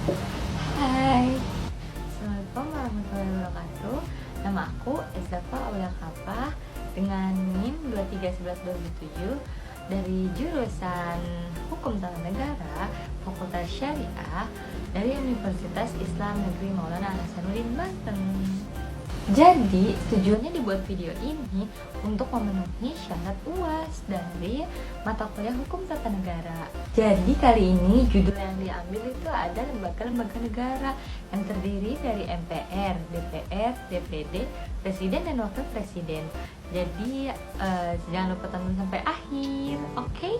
Hai, Assalamualaikum warahmatullahi wabarakatuh. Nama aku Ezafa Aulia Kapah dengan NIM 231127 dari jurusan Hukum Tata Negara Fakultas Syariah dari Universitas Islam Negeri Maulana Hasanuddin Banten. Jadi, tujuannya dibuat video ini untuk memenuhi syarat UAS dari mata kuliah Hukum Tata Negara. Jadi, kali ini judul yang diambil itu ada lembaga-lembaga negara yang terdiri dari MPR, DPR, DPD, Presiden dan Wakil Presiden. Jadi, jangan lupa tonton sampai akhir, oke?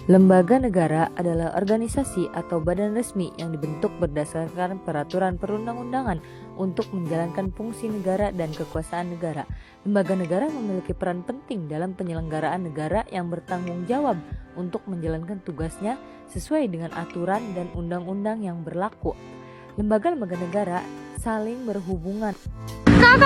Lembaga negara adalah organisasi atau badan resmi yang dibentuk berdasarkan peraturan perundang-undangan untuk menjalankan fungsi negara dan kekuasaan negara. Lembaga negara memiliki peran penting dalam penyelenggaraan negara yang bertanggung jawab untuk menjalankan tugasnya sesuai dengan aturan dan undang-undang yang berlaku. Lembaga-lembaga negara saling berhubungan. Kak,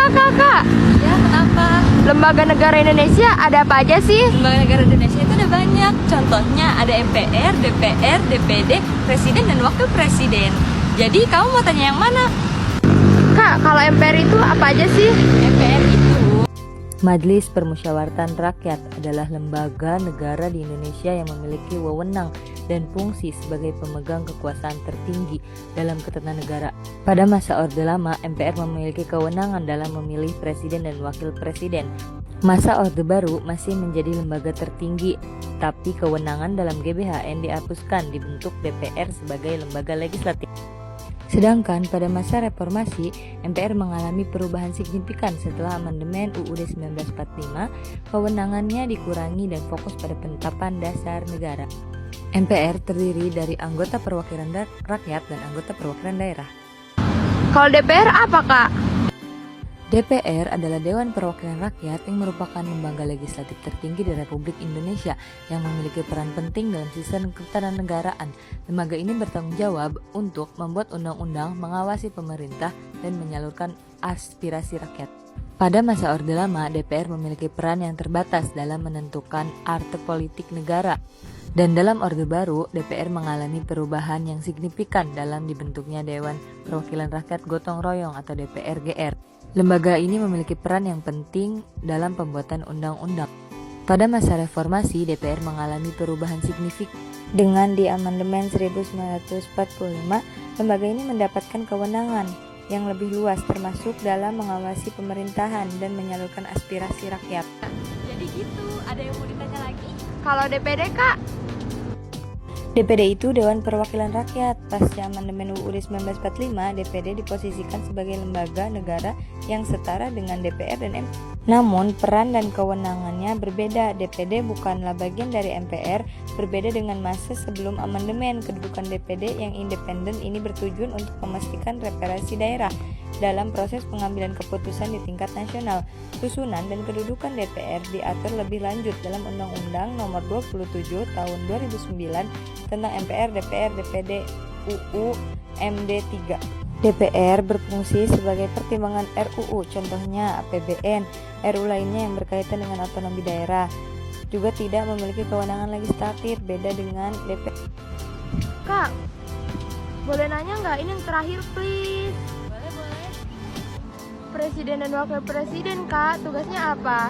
Ya, kenapa? lembaga negara Indonesia ada apa aja sih? Lembaga negara Indonesia itu ada banyak. Contohnya ada MPR, DPR, DPD, Presiden dan Wakil Presiden. Jadi, kamu mau tanya yang mana? Kak, kalau MPR itu apa aja sih? MPR itu Majelis Permusyawaratan Rakyat adalah lembaga negara di Indonesia yang memiliki wewenang dan fungsi sebagai pemegang kekuasaan tertinggi dalam ketatanegaraan. Pada masa Orde Lama, MPR memiliki kewenangan dalam memilih presiden dan wakil presiden. Masa Orde Baru masih menjadi lembaga tertinggi, tapi kewenangan dalam GBHN dihapuskan, dibentuk DPR sebagai lembaga legislatif. Sedangkan pada masa reformasi, MPR mengalami perubahan signifikan setelah amandemen UUD 1945, kewenangannya dikurangi dan fokus pada penetapan dasar negara. MPR terdiri dari anggota perwakilan rakyat dan anggota perwakilan daerah. Kalau DPR apa, Kak? DPR adalah Dewan Perwakilan Rakyat yang merupakan lembaga legislatif tertinggi di Republik Indonesia yang memiliki peran penting dalam sistem ketatanegaraan. Lembaga ini bertanggung jawab untuk membuat undang-undang, mengawasi pemerintah, dan menyalurkan aspirasi rakyat. Pada masa Orde Lama, DPR memiliki peran yang terbatas dalam menentukan arti politik negara. Dan dalam Orde Baru, DPR mengalami perubahan yang signifikan dalam dibentuknya Dewan Perwakilan Rakyat Gotong Royong atau DPR-GR. Lembaga ini memiliki peran yang penting dalam pembuatan undang-undang. Pada masa reformasi, DPR mengalami perubahan signifikan. Dengan di amandemen 1945, lembaga ini mendapatkan kewenangan yang lebih luas termasuk dalam mengawasi pemerintahan dan menyalurkan aspirasi rakyat. jadi gitu. Ada yang mau ditanya lagi? Kalau DPD, Kak? DPD itu Dewan Perwakilan Rakyat. Pasca amandemen UUD 1945, DPD diposisikan sebagai lembaga negara yang setara dengan DPR dan MPR. Namun, peran dan kewenangannya berbeda. DPD bukanlah bagian dari MPR, berbeda dengan masa sebelum amandemen. Kedudukan DPD yang independen ini bertujuan untuk memastikan representasi daerah dalam proses pengambilan keputusan di tingkat nasional. Susunan dan kedudukan DPR diatur lebih lanjut dalam Undang-Undang Nomor 27 Tahun 2009 tentang MPR, DPR, DPD, UU, MD3. DPR berfungsi sebagai pertimbangan RUU, contohnya APBN, RUU lainnya yang berkaitan dengan otonomi daerah. Juga tidak memiliki kewenangan legislatif, beda dengan DPR. Kak, boleh nanya nggak? Ini yang terakhir, please. Boleh. Presiden dan Wakil Presiden, Kak, tugasnya apa?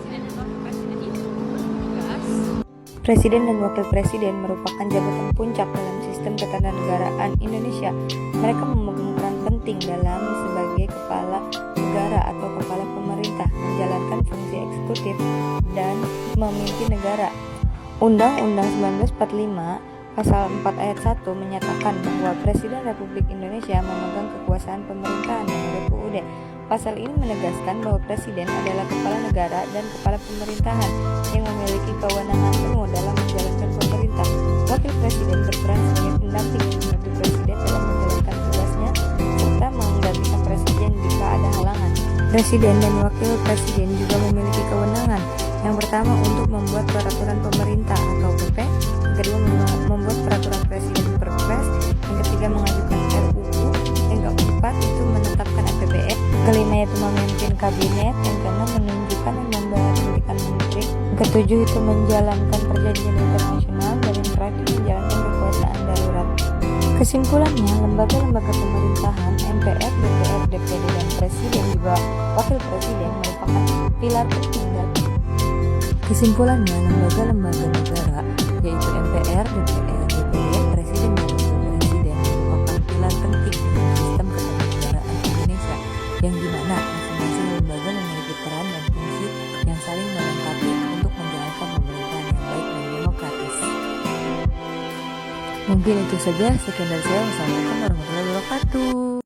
Presiden dan Wakil Presiden itu bertugas. Presiden dan Wakil Presiden merupakan jabatan puncak dalam sistem ketatanegaraan Indonesia. Mereka memegang peran penting dalam sebagai kepala negara atau kepala pemerintah, menjalankan fungsi eksekutif dan memimpin negara. Undang-Undang 1945 Pasal 4 ayat 1 menyatakan bahwa Presiden Republik Indonesia memegang kekuasaan pemerintahan menurut UUD. Pasal ini menegaskan bahwa Presiden adalah kepala negara dan kepala pemerintahan yang memiliki kewenangan penuh dalam menjalankan pemerintah. Wakil Presiden berperan sebagai pendamping membantu Presiden dalam menjalankan tugasnya serta menggantikan Presiden jika ada halangan. Presiden dan Wakil Presiden juga memiliki kewenangan. Yang pertama untuk membuat peraturan pemerintah atau PP, yang kedua membuat peraturan presiden Perpres, yang ketiga mengajukan RUU, yang keempat itu menetapkan APBN, kelima yaitu memimpin kabinet, yang keenam menunjukkan dan memberhentikan menteri, yang ketujuh itu menjalankan perjanjian internasional, dan yang terakhir menjalankan kekuasaan darurat. Kesimpulannya, lembaga-lembaga pemerintahan, MPR, DPR, DPD, dan Presiden juga Wakil Presiden merupakan pilar penting Kesimpulannya, lembaga-lembaga negara yaitu MPR, DPR, DPD, Presiden, dan Wakil Presiden merupakan pilar penting dalam sistem ketatanegaraan Indonesia, yang dimana masing-masing lembaga memiliki peran dan fungsi yang saling melengkapi untuk menjalankan pemerintahan yang baik dan demokratis. Mungkin itu saja, sekian dari saya. Wassalamualaikum warahmatullahi wabarakatuh.